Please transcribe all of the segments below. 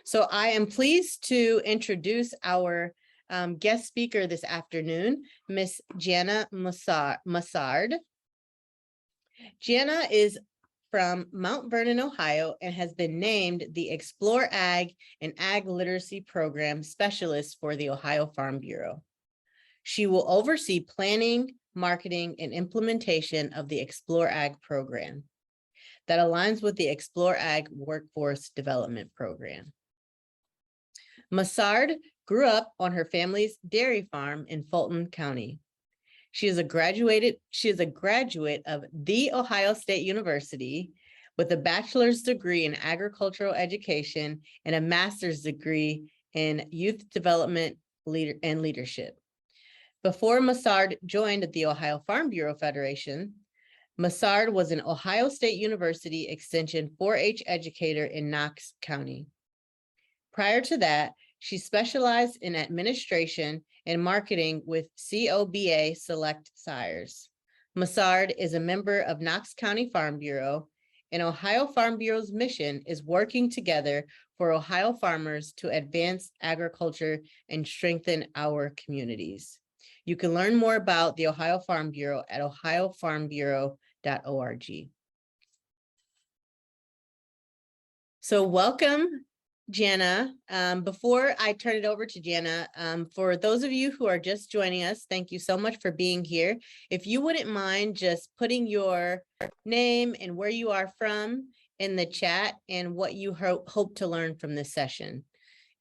So I am pleased to introduce our guest speaker this afternoon, Miss Jana Mussard. Jana is from Mount Vernon, Ohio, and has been named the ExploreAg and Ag Literacy Program Specialist for the Ohio Farm Bureau. She will oversee planning, marketing, and implementation of the ExploreAg program that aligns with the ExploreAg Workforce Development Program. Mussard grew up on her family's dairy farm in Fulton County. She is a graduate of The Ohio State University with a bachelor's degree in agricultural education and a master's degree in youth development and leadership. Before Mussard joined the Ohio Farm Bureau Federation, Mussard was an Ohio State University Extension 4-H educator in Knox County. Prior to that, she specialized in administration and marketing with COBA Select Sires. Mussard is a member of Knox County Farm Bureau, and Ohio Farm Bureau's mission is working together for Ohio farmers to advance agriculture and strengthen our communities. You can learn more about the Ohio Farm Bureau at ohiofarmbureau.org. So welcome, Jana. Before I turn it over to Jana, for those of you who are just joining us, thank you so much for being here. If you wouldn't mind just putting your name and where you are from in the chat and what you hope to learn from this session.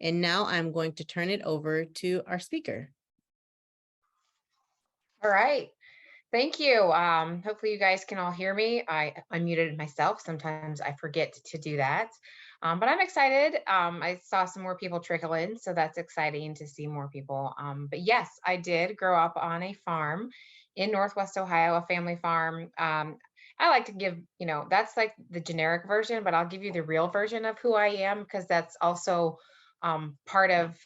And now I'm going to turn it over to our speaker. All right. Thank you. Hopefully you guys can all hear me. I unmuted myself. Sometimes I forget to do that. But I'm excited. I saw some more people trickle in, so that's exciting to see more people. But yes, I did grow up on a farm in Northwest Ohio, a family farm. I like to give, that's like the generic version, but I'll give you the real version of who I am, because that's also part of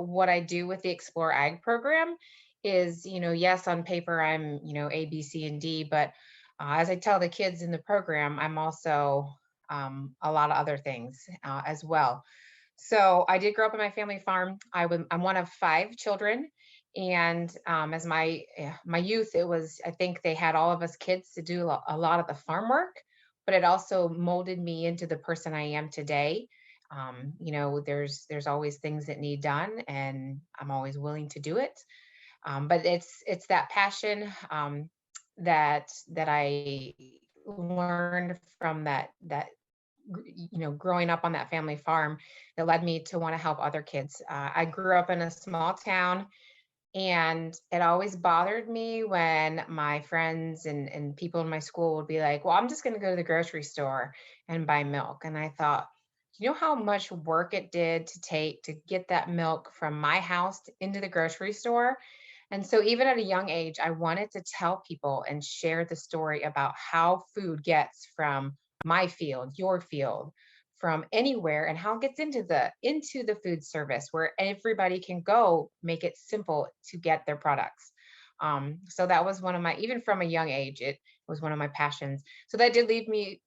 what I do with the ExploreAg program is, yes, on paper, I'm, A, B, C, and D, but as I tell the kids in the program, I'm also a lot of other things as well. So I did grow up on my family farm. I'm one of 5 children. And as my youth, I think they had all of us kids to do a lot of the farm work, but it also molded me into the person I am today. There's always things that need done, and I'm always willing to do it. But it's that passion that I learned from that growing up on that family farm that led me to want to help other kids. I grew up in a small town, and it always bothered me when my friends and people in my school would be like, well, I'm just going to go to the grocery store and buy milk. And I thought, you know how much work it did to get that milk from my house into the grocery store? And so even at a young age, I wanted to tell people and share the story about how food gets from my field, your field, from anywhere, and how it gets into the food service where everybody can go, make it simple to get their products. So that was one of my, even from a young age, it was one of my passions. So that did lead me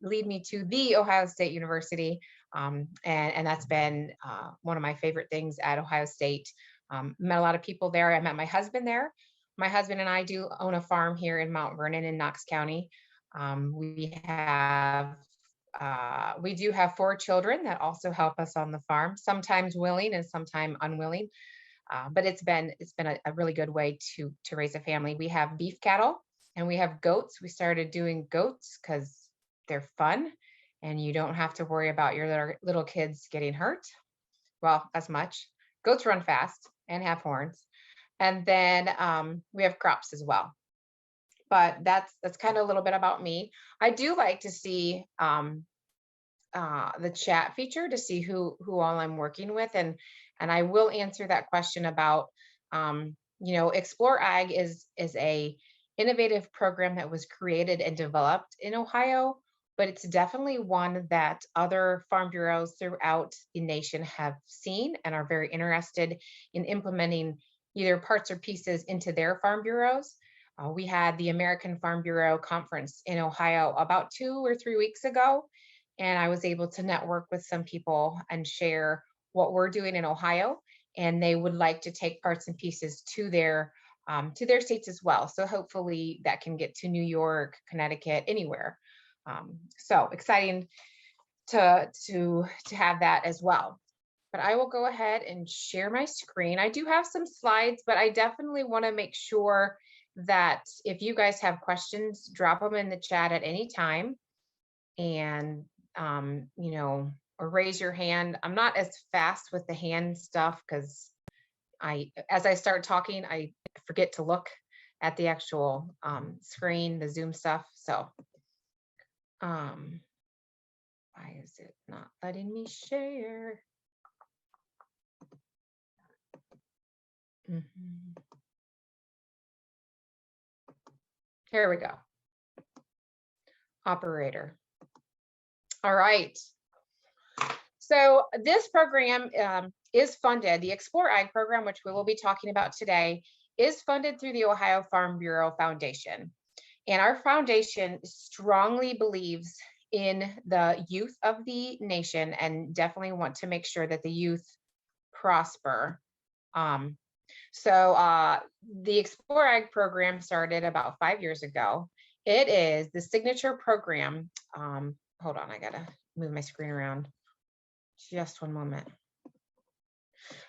to the Ohio State University. And that's been one of my favorite things at Ohio State. Met a lot of people there. I met my husband there. My husband and I do own a farm here in Mount Vernon in Knox County. We do have 4 children that also help us on the farm, sometimes willing and sometimes unwilling. But it's been a really good way to raise a family. We have beef cattle and we have goats. We started doing goats because they're fun and you don't have to worry about your little kids getting hurt. Well, as much. Goats run fast and have horns. And then we have crops as well. But that's kind of a little bit about me. I do like to see the chat feature to see who all I'm working with, and I will answer that question about ExploreAg is a innovative program that was created and developed in Ohio, but it's definitely one that other farm bureaus throughout the nation have seen and are very interested in implementing either parts or pieces into their farm bureaus. We had the American Farm Bureau Conference in Ohio about 2 or 3 weeks ago, and I was able to network with some people and share what we're doing in Ohio, and they would like to take parts and pieces to their states as well. So hopefully that can get to New York, Connecticut, anywhere. So exciting to have that as well. But I will go ahead and share my screen. I do have some slides, but I definitely want to make sure that if you guys have questions, drop them in the chat at any time, and or raise your hand. I'm not as fast with the hand stuff because as I start talking, I forget to look at the actual screen, the Zoom stuff. So why is it not letting me share? Here we go. Operator. All right. So this program is funded. The ExploreAg program, which we will be talking about today, is funded through the Ohio Farm Bureau Foundation. And our foundation strongly believes in the youth of the nation and definitely want to make sure that the youth prosper. So the ExploreAg program started about 5 years ago. It is the signature program. Hold on, I gotta move my screen around. Just one moment.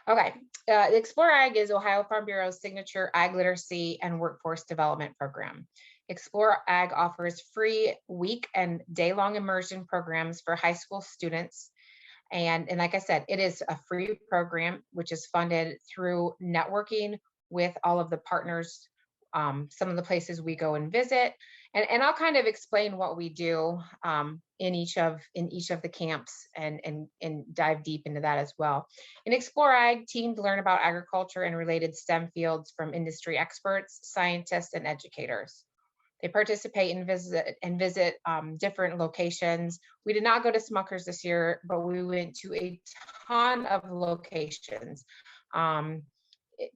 Okay, the ExploreAg is Ohio Farm Bureau's signature ag literacy and workforce development program. ExploreAg offers free week and day-long immersion programs for high school students. And like I said, it is a free program, which is funded through networking with all of the partners, some of the places we go and visit. And I'll kind of explain what we do in each of the camps and dive deep into that as well. In ExploreAg, teams learn about agriculture and related STEM fields from industry experts, scientists, and educators. They participate and visit different locations. We did not go to Smucker's this year, but we went to a ton of locations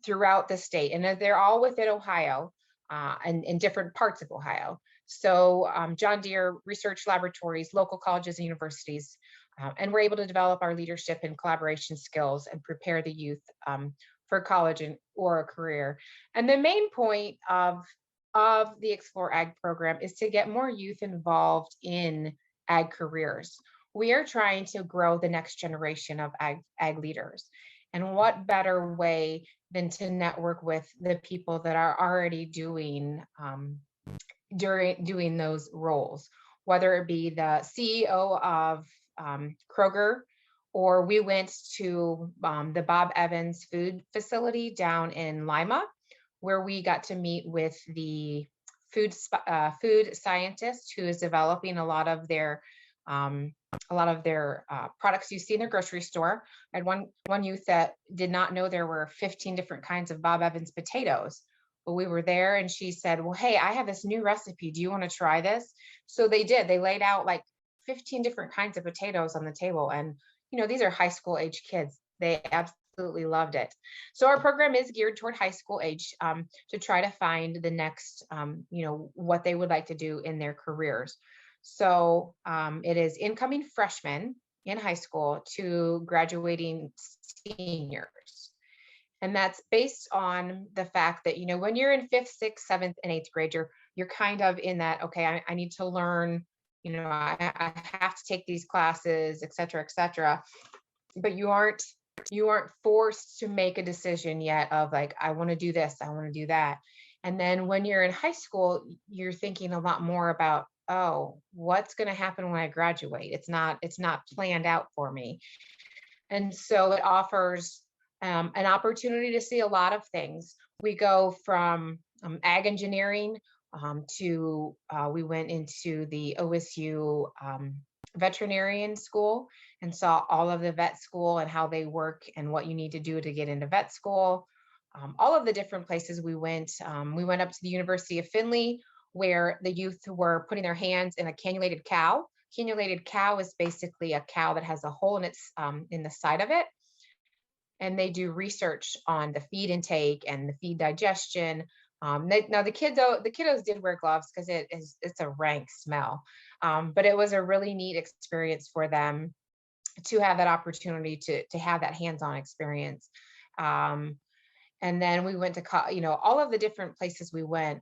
throughout the state, and they're all within Ohio and in different parts of Ohio. So John Deere research laboratories, local colleges and universities, and we're able to develop our leadership and collaboration skills and prepare the youth for college or a career. And the main point of the ExploreAg program is to get more youth involved in ag careers. We are trying to grow the next generation of ag leaders. And what better way than to network with the people that are already doing those roles, whether it be the CEO of Kroger, or we went to the Bob Evans food facility down in Lima, where we got to meet with the food scientist who is developing a lot of their products you see in their grocery store. I had one youth that did not know there were 15 different kinds of Bob Evans potatoes. But we were there and she said, well, hey, I have this new recipe. Do you want to try this? So they did. They laid out like 15 different kinds of potatoes on the table. And, these are high school age kids. They absolutely loved it. So our program is geared toward high school age to try to find the next, what they would like to do in their careers. So it is incoming freshmen in high school to graduating seniors. And that's based on the fact that, when you're in 5th, 6th, 7th, and 8th grade, you're kind of in that, okay, I need to learn, I have to take these classes, et cetera, but you aren't forced to make a decision yet of like, I want to do this, I want to do that. And then when you're in high school, you're thinking a lot more about, oh, what's going to happen when I graduate? It's not planned out for me. And so it offers an opportunity to see a lot of things. We go from ag engineering to we went into the OSU veterinarian school and saw all of the vet school and how they work and what you need to do to get into vet school. All of the different places we went up to the University of Findlay, where the youth were putting their hands in a cannulated cow. Cannulated cow is basically a cow that has a hole in its in the side of it. And they do research on the feed intake and the feed digestion, Now the kiddos did wear gloves because it's a rank smell, but it was a really neat experience for them to have that opportunity to have that hands-on experience. Um, and then we went to, all of the different places we went,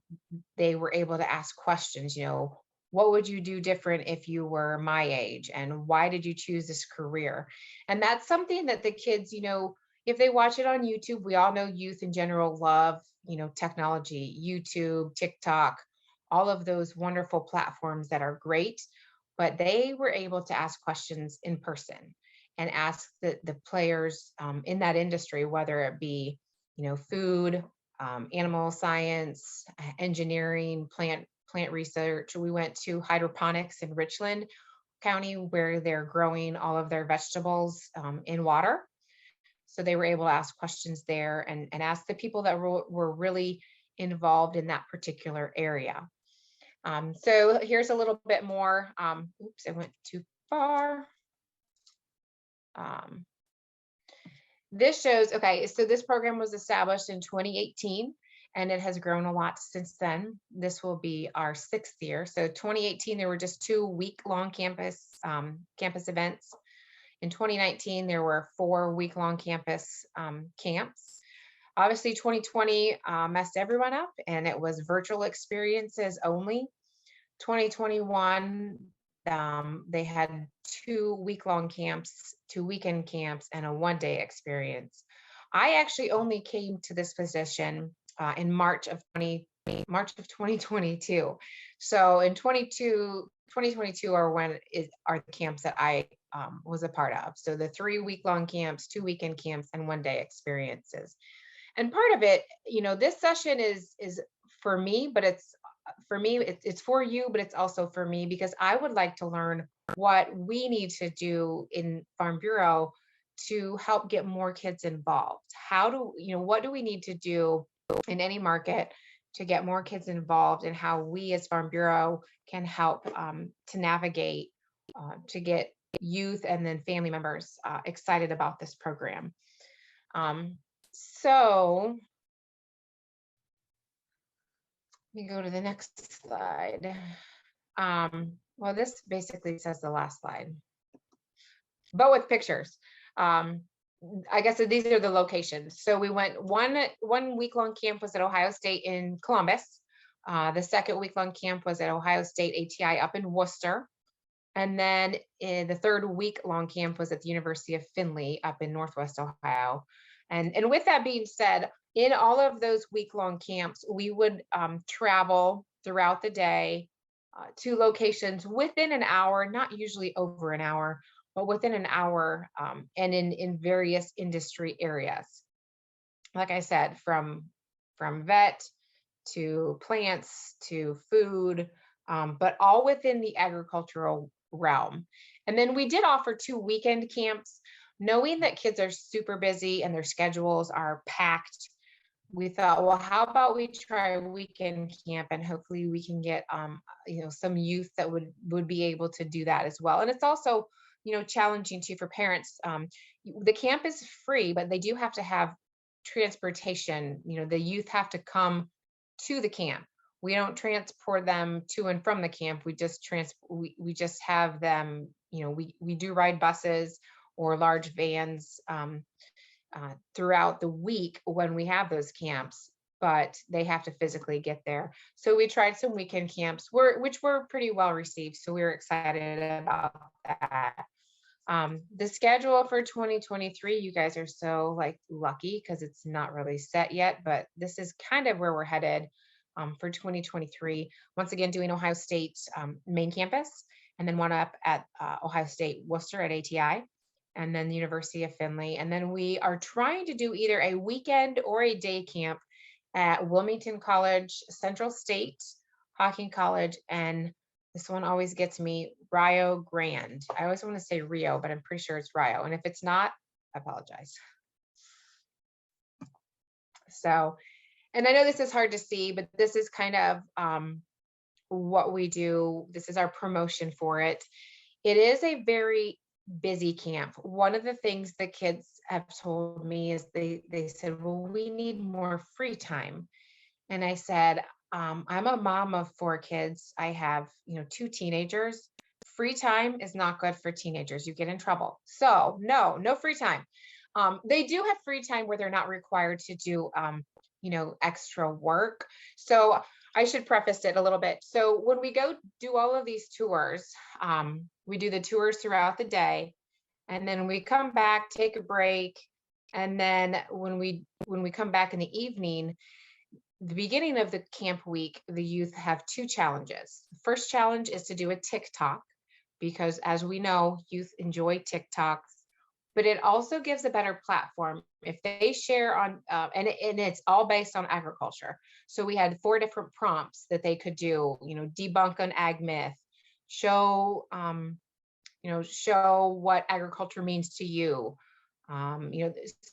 they were able to ask questions, what would you do different if you were my age? And why did you choose this career? And that's something that the kids, if they watch it on YouTube, we all know youth in general love, technology, YouTube, TikTok, all of those wonderful platforms that are great, but they were able to ask questions in person and ask the players in that industry, whether it be, food, animal science, engineering, plant research. We went to hydroponics in Richland County where they're growing all of their vegetables in water. So they were able to ask questions there and ask the people that were really involved in that particular area. So here's a little bit more. Oops, I went too far. This shows, okay, so this program was established in 2018 and it has grown a lot since then. This will be our 6th year. So 2018, there were just 2 week-long campus events. In 2019, there were 4 week-long campus camps. Obviously, 2020 messed everyone up and it was virtual experiences only. 2021, they had 2 week-long camps, 2 weekend camps, and a 1-day experience. I actually only came to this position in March of 2022. So in 2022 are the camps that I was a part of. So the 3 week-long camps, 2 weekend camps, and 1-day experiences. And part of it, this session is for me, but it's for you, but it's also for me because I would like to learn what we need to do in Farm Bureau to help get more kids involved. What do we need to do in any market to get more kids involved, and how we as Farm Bureau can help to navigate to get youth and then family members excited about this program. So let me go to the next slide. Well, this basically says the last slide, but with pictures. I guess these are the locations. So we went one week-long camp was at Ohio State in Columbus. The second week-long camp was at Ohio State ATI up in Worcester. And then the third week-long camp was at the University of Findlay up in Northwest Ohio. And with that being said, in all of those week-long camps, we would travel throughout the day to locations within an hour, not usually over an hour, but within an hour, and in various industry areas. Like I said, from vet to plants to food, but all within the agricultural realm. And then we did offer 2 weekend camps, knowing that kids are super busy and their schedules are packed. We thought, well, how about we try a weekend camp and hopefully we can get some youth that would be able to do that as well. And it's also challenging too for parents. The camp is free, but they do have to have transportation. The youth have to come to the camp. We don't transport them to and from the camp. We just we just have them. We do ride buses or large vans throughout the week when we have those camps, but they have to physically get there. So we tried some weekend camps, which were pretty well received. So we were excited about that. The schedule for 2023, you guys are so lucky because it's not really set yet, but this is kind of where we're headed for 2023. Once again, doing Ohio State main campus, and then one up at Ohio State Worcester at ATI, and then the University of Findlay. And then we are trying to do either a weekend or a day camp at Wilmington College, Central State, Hocking College, and this one always gets me, Rio Grande. I always want to say Rio, but I'm pretty sure it's Rio. And if it's not, I apologize. So, and I know this is hard to see, but this is kind of what we do. This is our promotion for it. It is a very busy camp. One of the things the kids have told me is they said, well, we need more free time. And I said, I'm a mom of 4 kids. I have, 2 teenagers. Free time is not good for teenagers. You get in trouble. So no free time. They do have free time where they're not required to do, extra work. So I should preface it a little bit. So when we go do all of these tours, we do the tours throughout the day, and then we come back, take a break, and then when we come back in the evening, the beginning of the camp week, the youth have 2 challenges. The first challenge is to do a TikTok, because as we know, youth enjoy TikToks, but it also gives a better platform if they share on, and it's all based on agriculture. So we had 4 different prompts that they could do, debunk an ag myth, show, show what agriculture means to you.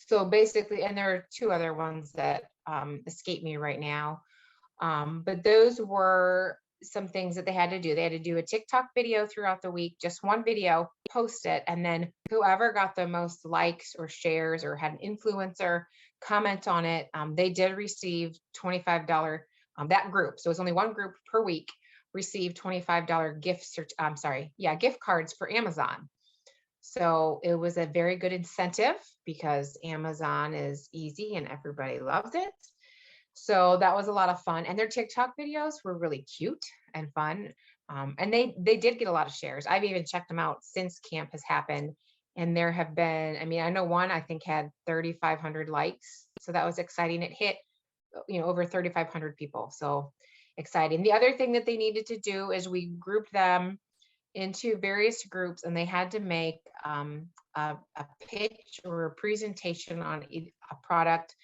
So basically, and there are 2 other ones that escape me right now. But those were some things that they had to do. They had to do a TikTok video throughout the week, just one video, post it, and then whoever got the most likes or shares or had an influencer comment on it, they did receive $25. That group, so it's only one group per week, received $25 gift cards for Amazon. So it was a very good incentive because Amazon is easy and everybody loves it. So that was a lot of fun. And their TikTok videos were really cute and fun. And they did get a lot of shares. I've even checked them out since camp has happened. And there have been, I mean, I know one I think had 3,500 likes. So that was exciting. It hit, over 3,500 people. So exciting. The other thing that they needed to do is we grouped them into various groups, and they had to make a pitch or a presentation on a product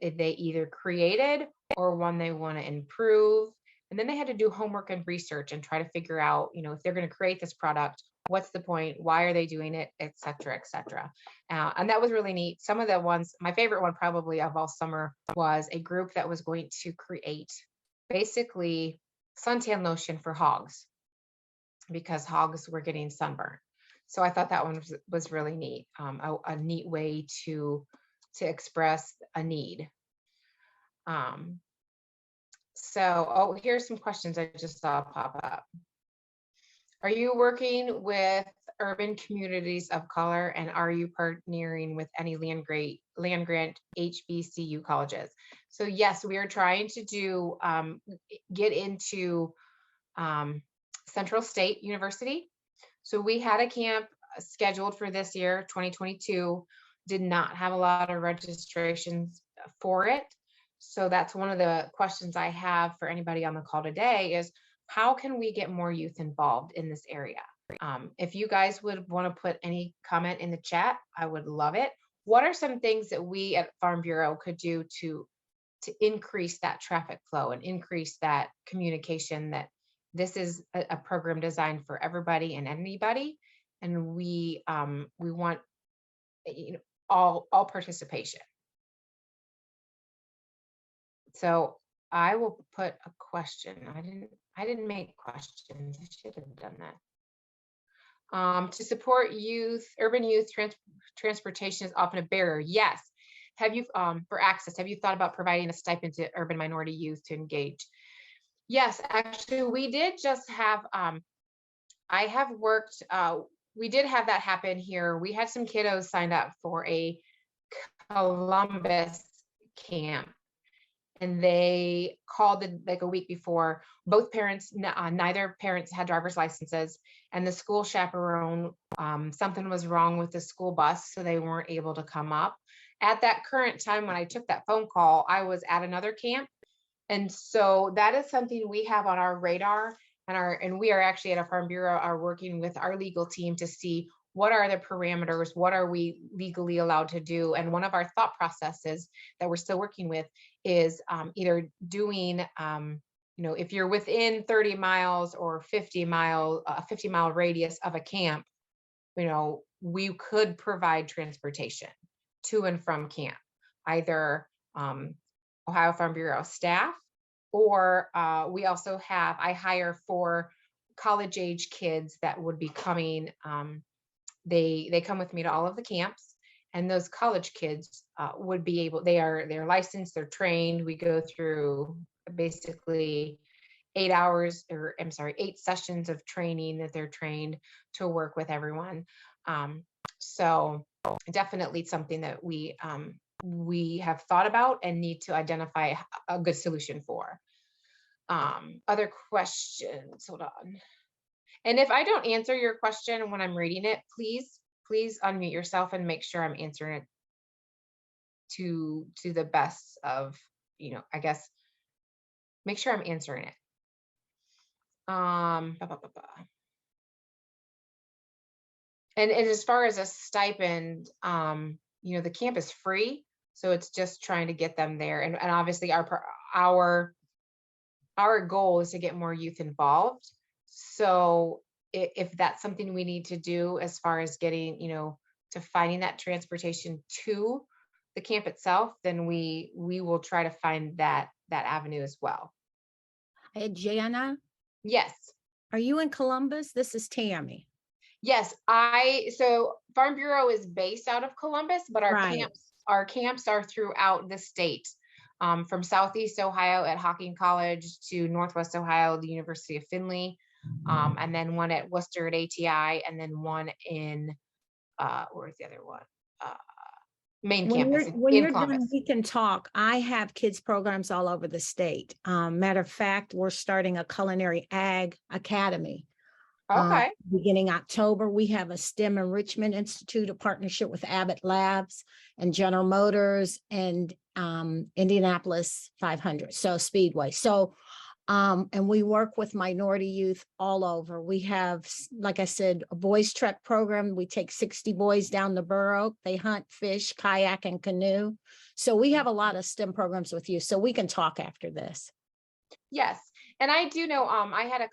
they either created or one they want to improve. And then they had to do homework and research and try to figure out, if they're going to create this product, what's the point? Why are they doing it? Et cetera, et cetera. And that was really neat. Some of the ones, my favorite one probably of all summer was a group that was going to create basically suntan lotion for hogs, because hogs were getting sunburned. So I thought that one was really neat, a neat way to express a need. So, here's some questions I just saw pop up. Are you working with urban communities of color, and are you partnering with any land grant HBCU colleges? So yes, we are trying to do get into Central State University. So we had a camp scheduled for this year, 2022, did not have a lot of registrations for it. So that's one of the questions I have for anybody on the call today is, how can we get more youth involved in this area? If you guys would want to put any comment in the chat, I would love it. What are some things that we at Farm Bureau could do to increase that traffic flow and increase that communication, that this is a program designed for everybody and anybody, and we want all participation. So I will put a question. I didn't make questions. I should have done that. To support urban youth transportation is often a barrier. Yes. Have you for access? Have you thought about providing a stipend to urban minority youth to engage? Yes, actually, we did just have, I have worked, we did have that happen here. We had some kiddos signed up for a Columbus camp, and they called like a week before. Both parents, neither parents had driver's licenses, and the school chaperone, something was wrong with the school bus, so they weren't able to come up. At that current time, when I took that phone call, I was at another camp. And so that is something we have on our radar, and we are actually at a Farm Bureau are working with our legal team to see what are the parameters, what are we legally allowed to do. And one of our thought processes that we're still working with is either doing, if you're within 30 miles or 50-mile radius of a camp, we could provide transportation to and from camp, either Ohio Farm Bureau staff, or we also have, I hire 4 college age kids that would be coming. They come with me to all of the camps, And those college kids would be able, they're licensed, they're trained. We go through basically 8 hours, or I'm sorry, 8 sessions of training that they're trained to work with everyone. So definitely something that we have thought about and need to identify a good solution for. Other questions, hold on. And if I don't answer your question when I'm reading it, please unmute yourself and make sure I'm answering it to the best of, I guess, make sure I'm answering it. Ba, ba, ba, ba. And as far as a stipend, the camp is free, so it's just trying to get them there. And obviously our goal is to get more youth involved. So if that's something we need to do as far as getting, to finding that transportation to the camp itself, then we will try to find that avenue as well. Hey, Jana, Yes. are you in Columbus? This is Tammy. Yes, so Farm Bureau is based out of Columbus, but our Right. camps are throughout the state, from Southeast Ohio at Hocking College to Northwest Ohio, the University of Findlay, and then one at Worcester at ATI, and then one in where's the other one? Main campus When in you're done, Columbus. we can talk. I have kids programs all over the state. Matter of fact, we're starting a culinary ag academy. Okay. Beginning October, we have a STEM Enrichment Institute, a partnership with Abbott Labs and General Motors and Indianapolis 500, so Speedway. So, and we work with minority youth all over. We have, like I said, a boys trek program. We take 60 boys down the borough. They hunt, fish, kayak, and canoe. So we have a lot of STEM programs with you. So we can talk after this. Yes, and I do know, I had a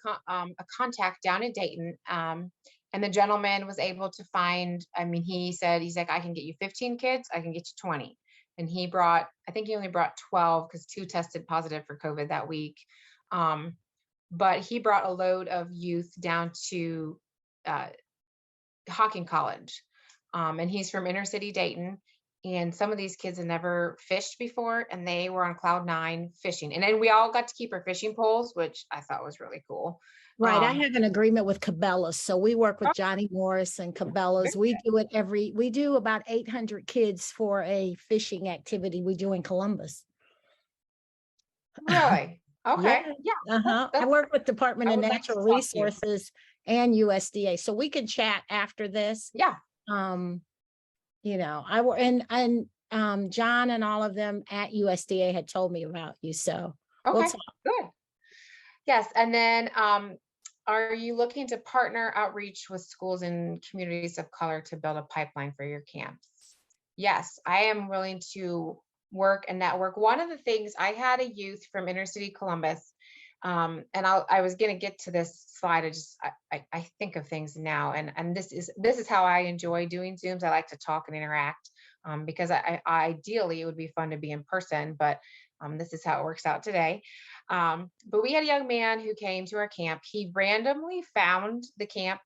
contact down in Dayton, and the gentleman was able to find, he's like, I can get you 15 kids, I can get you 20. And I think he only brought 12 because 2 tested positive for COVID that week. But he brought a load of youth down to Hocking College. And he's from inner city Dayton. And some of these kids had never fished before, and they were on cloud 9 fishing. And then we all got to keep our fishing poles, which I thought was really cool. Right. I have an agreement with Cabela's. So we work with Johnny Morris and Cabela's. We do about 800 kids for a fishing activity we do in Columbus. Really? Okay. Yeah. I work with Department I of would like to Natural talk to you. Resources and USDA. So we can chat after this. Yeah. John and all of them at USDA had told me about you. So Okay. we'll talk. Good. Yes. And then, are you looking to partner outreach with schools and communities of color to build a pipeline for your camps? Yes, I am willing to work and network. One of the things, I had a youth from inner city Columbus, and I was going to get to this slide. I think of things now, and this is how I enjoy doing Zooms. I like to talk and interact, because ideally it would be fun to be in person, but this is how it works out today. But we had a young man who came to our camp. He randomly found the camp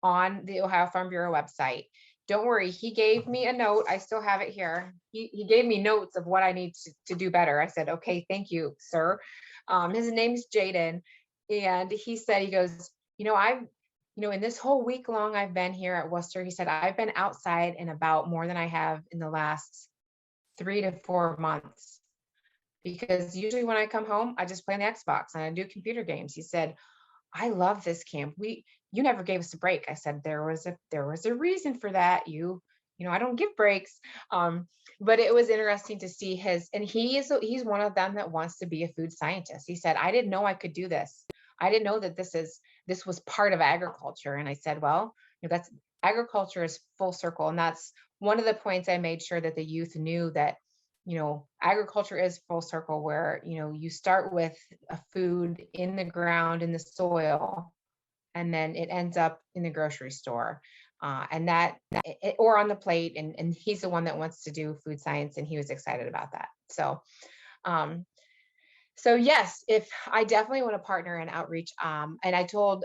on the Ohio Farm Bureau website. Don't worry, he gave me a note. I still have it here. He gave me notes of what I need to do better. I said, okay, thank you, sir. His name's Jaden. And he goes, in this whole week long I've been here at Worcester, he said, I've been outside in about more than I have in the last 3 to 4 months. Because usually when I come home, I just play on the Xbox and I do computer games. He said, I love this camp. You never gave us a break. I said, there was a reason for that. I don't give breaks. But it was interesting to see and he's one of them that wants to be a food scientist. He said, I didn't know I could do this. I didn't know that this was part of agriculture. And I said, well, that's agriculture is full circle. And that's one of the points I made sure that the youth knew, that agriculture is full circle, where, you start with a food in the ground, in the soil, and then it ends up in the grocery store, or on the plate. And he's the one that wants to do food science, and he was excited about that. So, So yes, if I definitely want to partner in outreach. And I told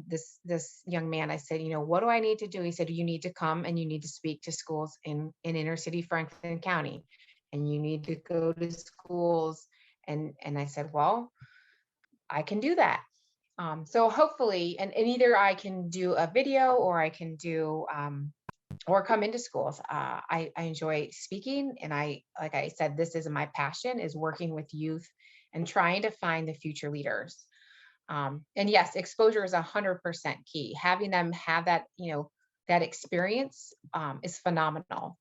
this young man, I said, you know, what do I need to do? He said, you need to come and you need to speak to schools in inner city Franklin County, and you need to go to schools. And I said, well, I can do that. So hopefully, and either I can do a video or I can do or come into schools. I enjoy speaking, and like I said, this is my passion, is working with youth and trying to find the future leaders. And yes, exposure is 100% key. Having them have that, you know, that experience is phenomenal.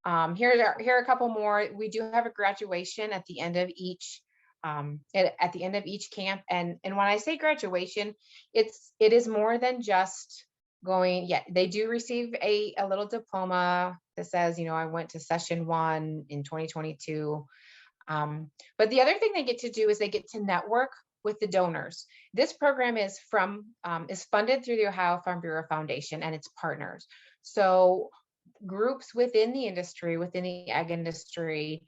Here are a couple more. We do have a graduation at the end of each at the end of each camp. And when I say graduation, it is more than just going. Yeah, they do receive a little diploma that says, you know, I went to session 1 in 2022. But the other thing they get to do is they get to network with the donors. This program is funded through the Ohio Farm Bureau Foundation and its partners. So groups within the industry, within the ag industry,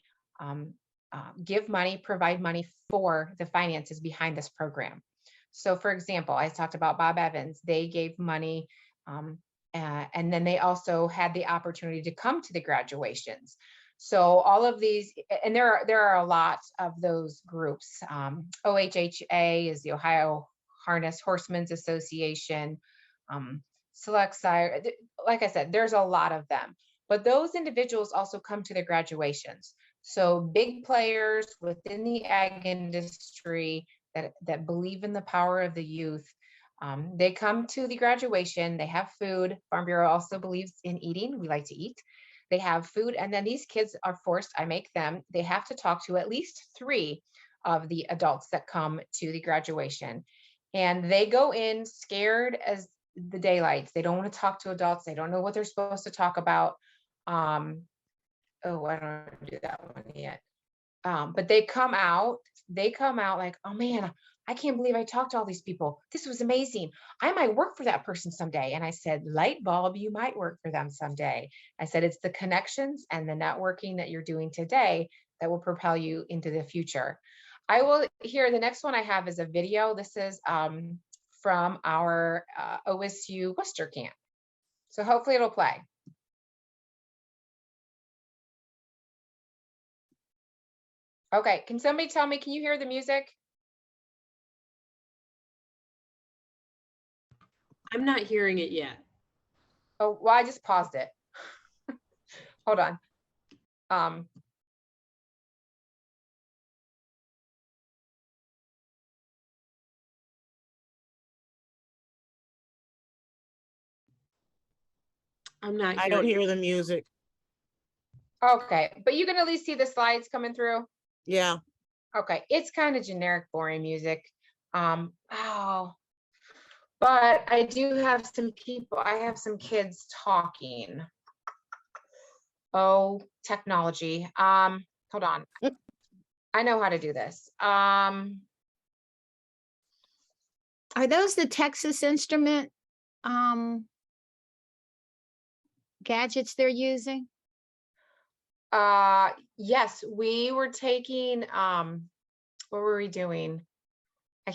give money, provide money for the finances behind this program. So for example, I talked about Bob Evans. They gave money, and then they also had the opportunity to come to the graduations. So all of these, and there are a lot of those groups. OHHA is the Ohio Harness Horsemen's Association. Select Sire, like I said, there's a lot of them, but those individuals also come to the graduations. So big players within the ag industry that believe in the power of the youth, they come to the graduation. They have food. Farm Bureau also believes in eating. We like to eat. They have food, and then these kids are forced, I make them, they have to talk to at least 3 of the adults that come to the graduation. And they go in scared as the daylights. They don't want to talk to adults. They don't know what they're supposed to talk about. Oh, I don't do that one yet. But they come out like, oh man, I can't believe I talked to all these people. This was amazing. I might work for that person someday. And I said, light bulb, you might work for them someday. I said, it's the connections and the networking that you're doing today that will propel you into the future. I will here, the next one I have is a video. This is from our OSU Worcester camp. So hopefully it'll play. Okay, can somebody tell me, can you hear the music? I'm not hearing it yet. Oh, well, I just paused it. Hold on. I'm not I hearing. don't hear the music. Okay, but you can at least see the slides coming through. Yeah. Okay, it's kind of generic, boring music. Oh, but I do have some people, I have some kids talking. Oh, technology. Hold on. I know how to do this. Are those the Texas Instrument gadgets they're using? Yes, we were taking, what were we doing? I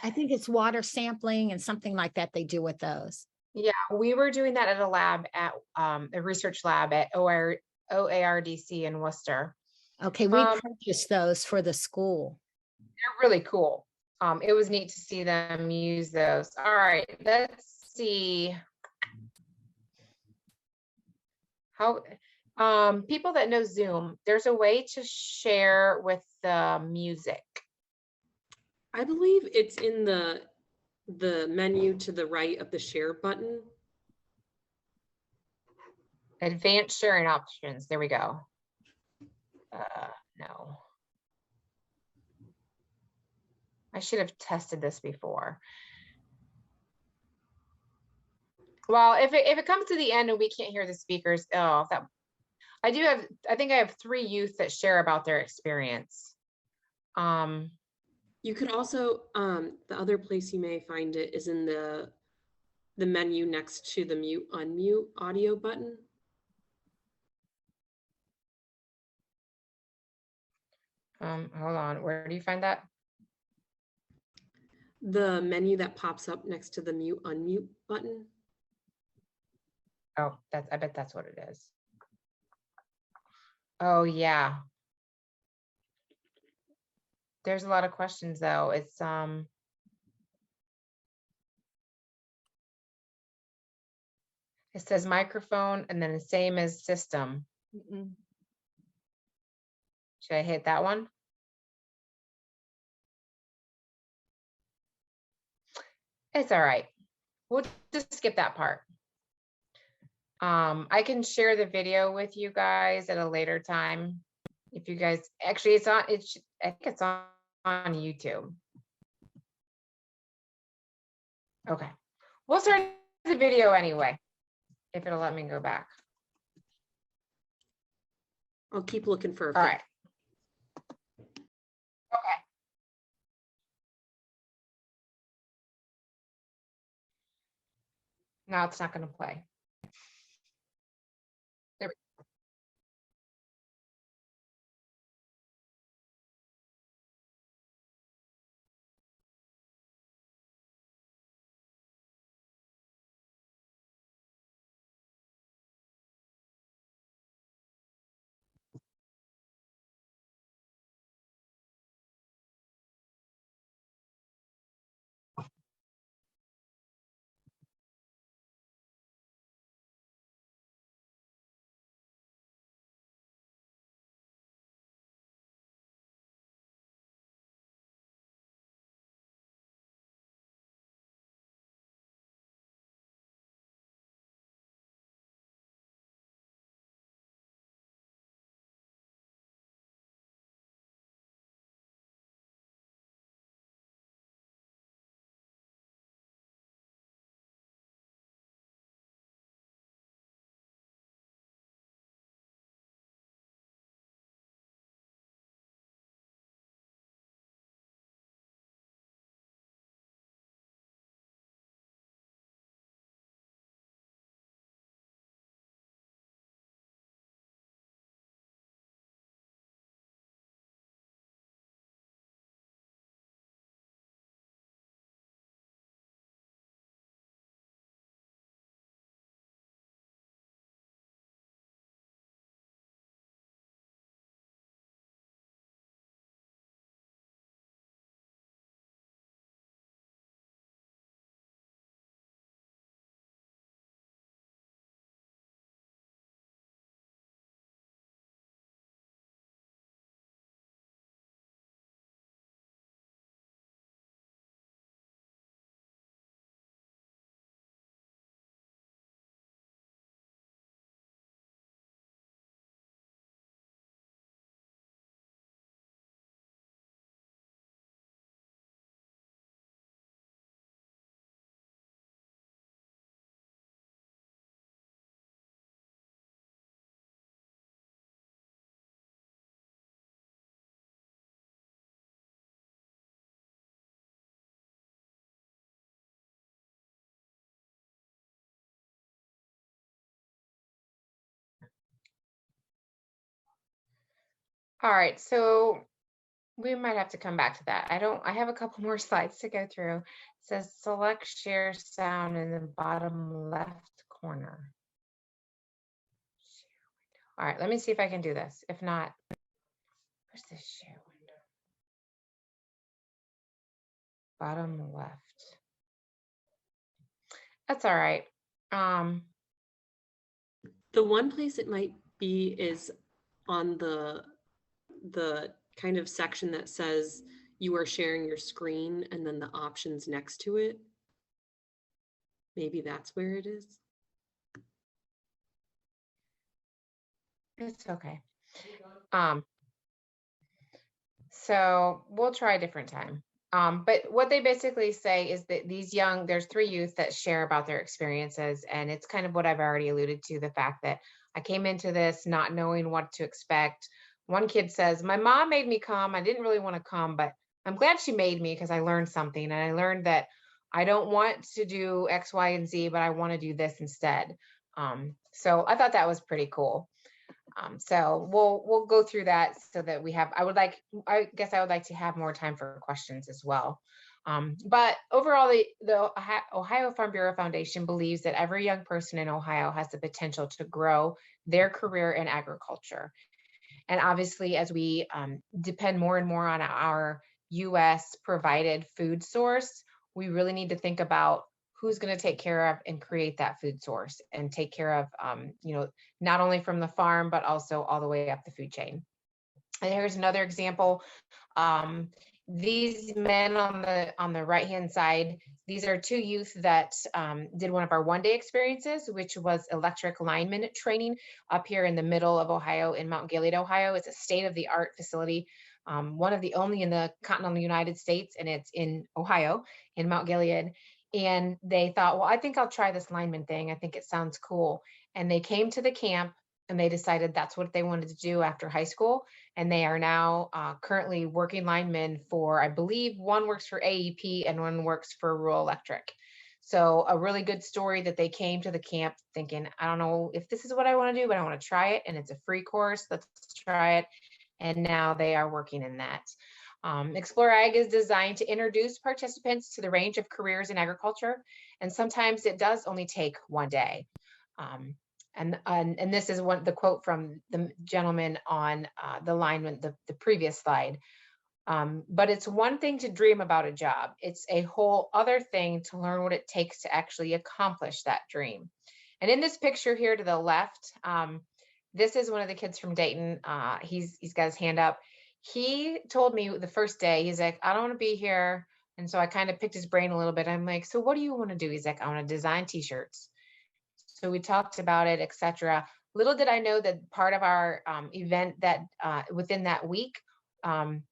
think it's water sampling and something like that they do with those. Yeah, we were doing that at a lab at a research lab at OARDC in Worcester. Okay, we purchased those for the school. They're really cool. It was neat to see them use those. All right, let's see how people that know Zoom, there's a way to share with the music. I believe it's in the menu to the right of the share button. Advanced sharing options. There we go. No. I should have tested this before. Well, if it comes to the end and we can't hear the speakers, oh, that I think I have 3 youth that share about their experience. You could also, the other place you may find it is in the menu next to the mute unmute audio button. Hold on, where do you find that? The menu that pops up next to the mute unmute button. Oh, I bet that's what it is. Oh, yeah. There's a lot of questions though. It's it says microphone and then the same as system. Should I hit that one? It's all right. We'll just skip that part. I can share the video with you guys at a later time. If you guys, actually it's on, I think it's on YouTube. Okay. We'll start the video anyway, if it'll let me go back. I'll keep looking for a All right. Okay. Now it's not going to play. There we go. All right, so we might have to come back to that. I have a couple more slides to go through. It says select share sound in the bottom left corner. All right, let me see if I can do this. If not, where's the share window? Bottom left. That's all right. The one place it might be is on the kind of section that says you are sharing your screen and then the options next to it. Maybe that's where it is. It's okay. So we'll try a different time. But what they basically say is that there's 3 youth that share about their experiences. And it's kind of what I've already alluded to, the fact that I came into this not knowing what to expect. One kid says, my mom made me come. I didn't really want to come, but I'm glad she made me because I learned something. And I learned that I don't want to do X, Y, and Z, but I want to do this instead. So I thought that was pretty cool. So we'll go through that so that we have, I guess I would like to have more time for questions as well. But overall, the Ohio Farm Bureau Foundation believes that every young person in Ohio has the potential to grow their career in agriculture. And obviously, as we depend more and more on our US provided food source, we really need to think about who's going to take care of and create that food source and take care of, not only from the farm, but also all the way up the food chain. And here's another example. These men on the right hand side, these are two youth that did one of our one-day experiences, which was electric lineman training up here in the middle of Ohio in Mount Gilead, Ohio. It's a state-of-the-art facility, one of the only in the continental United States, and it's in Ohio in Mount Gilead. And they thought, well, I think I'll try this lineman thing. I think it sounds cool. And they came to the camp and they decided that's what they wanted to do after high school. And they are now currently working linemen for, I believe one works for AEP and one works for Rural Electric. So a really good story that they came to the camp thinking, I don't know if this is what I want to do, but I want to try it. And it's a free course. Let's try it. And now they are working in that. ExploreAg is designed to introduce participants to the range of careers in agriculture. And sometimes it does only take one day. And this is the quote from the gentleman on the lineman, the previous slide. But it's one thing to dream about a job. It's a whole other thing to learn what it takes to actually accomplish that dream. And in this picture here to the left, this is one of the kids from Dayton. He's got his hand up. He told me the first day, he's like, I don't want to be here. And so I kind of picked his brain a little bit. I'm like, so what do you want to do? He's like, I want to design t-shirts. So we talked about it, etc. Little did I know that part of our event that within that week,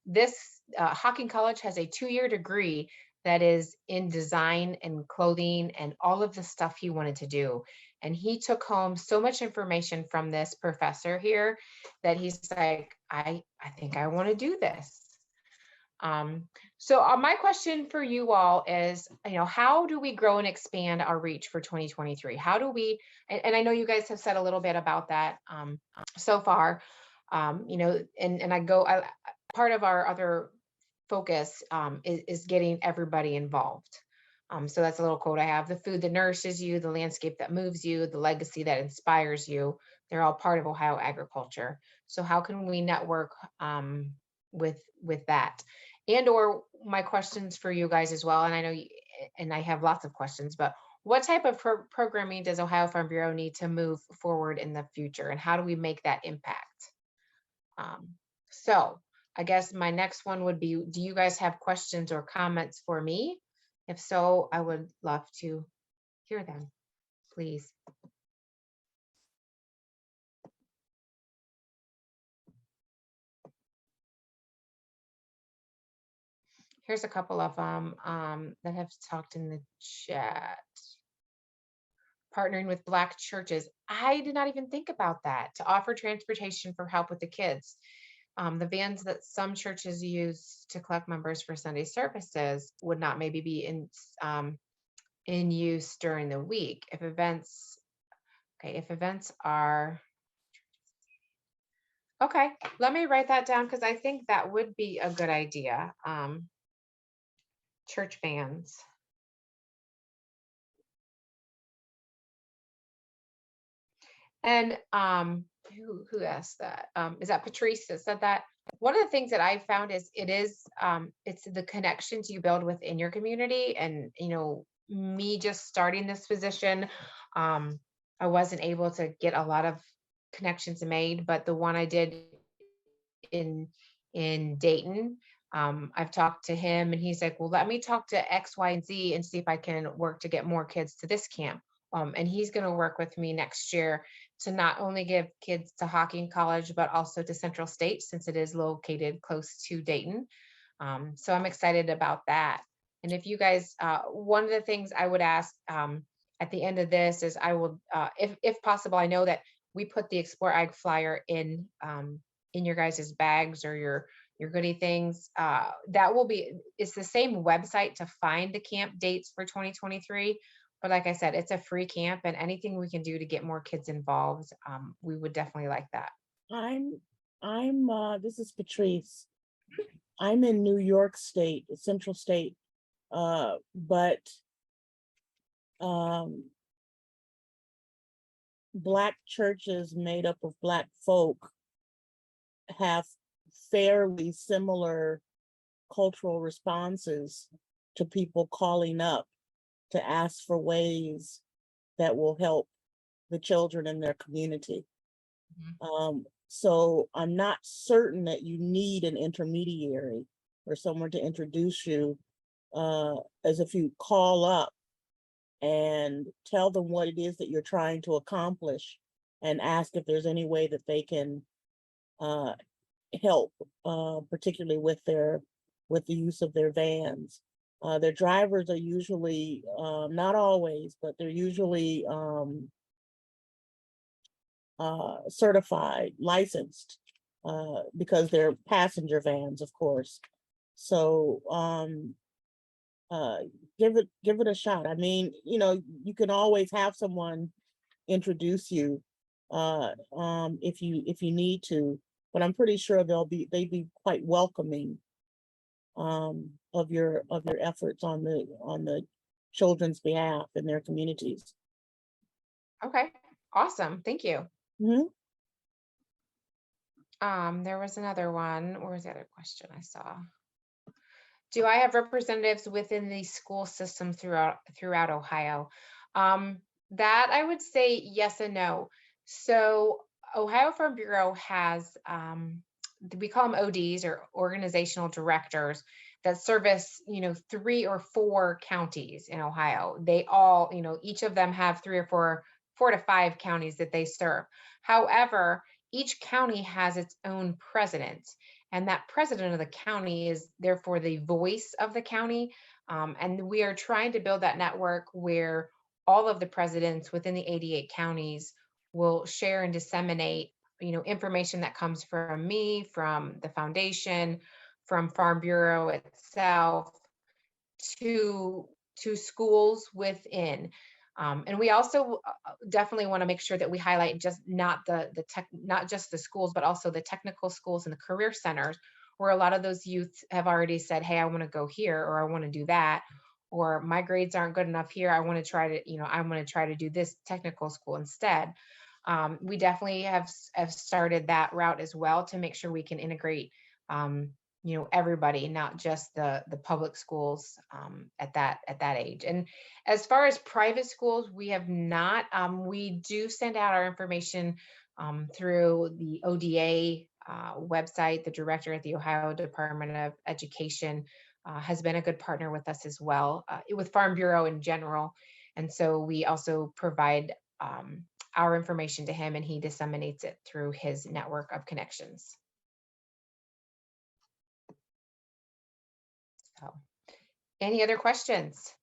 this Hocking College has a 2-year degree that is in design and clothing and all of the stuff he wanted to do. And he took home so much information from this professor here that he's like, I think I want to do this. So my question for you all is, how do we grow and expand our reach for 2023? How do we, and I know you guys have said a little bit about that so far, part of our other focus is getting everybody involved. So that's a little quote I have: the food that nourishes you, the landscape that moves you, the legacy that inspires you. They're all part of Ohio agriculture. So how can we network with that? And or my questions for you guys as well, and I know and I have lots of questions, but what type of programming does Ohio Farm Bureau need to move forward in the future, and how do we make that impact? So I guess my next one would be, do you guys have questions or comments for me? If so, I would love to hear them, please. Here's a couple of them that have talked in the chat. Partnering with Black churches. I did not even think about that, to offer transportation for help with the kids. The vans that some churches use to collect members for Sunday services would not maybe be in use during the week. If events are, okay, let me write that down because I think that would be a good idea. Church vans. And who asked that? Is that Patrice that said that? One of the things that I found is it's the connections you build within your community. And me just starting this position, I wasn't able to get a lot of connections made, but the one I did in Dayton, I've talked to him and he's like, well, let me talk to X, Y, and Z and see if I can work to get more kids to this camp. And he's going to work with me next year to not only give kids to Hocking College, but also to Central State, since it is located close to Dayton. So I'm excited about that. And if you guys, one of the things I would ask at the end of this is I will, if possible, I know that we put the ExploreAg flyer in your guys' bags or your goodie things. That will be, it's the same website to find the camp dates for 2023. But like I said, it's a free camp, and anything we can do to get more kids involved, we would definitely like that. This is Patrice. I'm in New York State, Central State, but Black churches made up of Black folk have fairly similar cultural responses to people calling up to ask for ways that will help the children in their community. So I'm not certain that you need an intermediary or someone to introduce you, as if you call up and tell them what it is that you're trying to accomplish and ask if there's any way that they can help, particularly with the use of their vans. Their drivers are usually, not always, but they're usually certified, licensed, because they're passenger vans, of course. So give it a shot. I mean, you can always have someone introduce you if you need to, but I'm pretty sure they'd be quite welcoming of your efforts on the children's behalf in their communities. Okay, awesome. Thank you. Mhm. There was another one. Where was the other question I saw? Do I have representatives within the school system throughout Ohio? That I would say yes and no. So Ohio Farm Bureau has, we call them ODs, or organizational directors, that service, 3 or 4 counties in Ohio. They all, each of them have 3 or 4 to 5 counties that they serve. However, each county has its own president, and that president of the county is therefore the voice of the county. And we are trying to build that network where all of the presidents within the 88 counties will share and disseminate, information that comes from me, from the foundation, from Farm Bureau itself, to schools within. And we also definitely want to make sure that we highlight just not just the schools, but also the technical schools and the career centers, where a lot of those youth have already said, hey, I want to go here, or I want to do that, or my grades aren't good enough here, I want to try to do this technical school instead. We definitely have started that route as well, to make sure we can integrate everybody, not just the public schools at that age. And as far as private schools, we have not. We do send out our information through the ODA website. The director at the Ohio Department of Education has been a good partner with us as well, with Farm Bureau in general. And so we also provide our information to him, and he disseminates it through his network of connections. So, any other questions?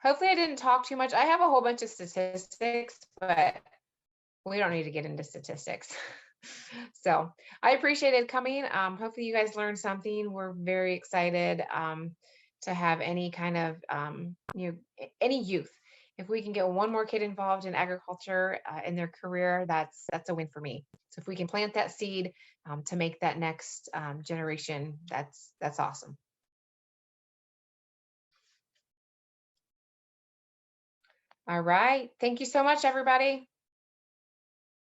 Hopefully I didn't talk too much. I have a whole bunch of statistics, but we don't need to get into statistics. So I appreciated coming. Hopefully you guys learned something. We're very excited to have any kind of, any youth. If we can get one more kid involved in agriculture in their career, that's a win for me. So if we can plant that seed to make that next generation, that's awesome. All right. Thank you so much, everybody.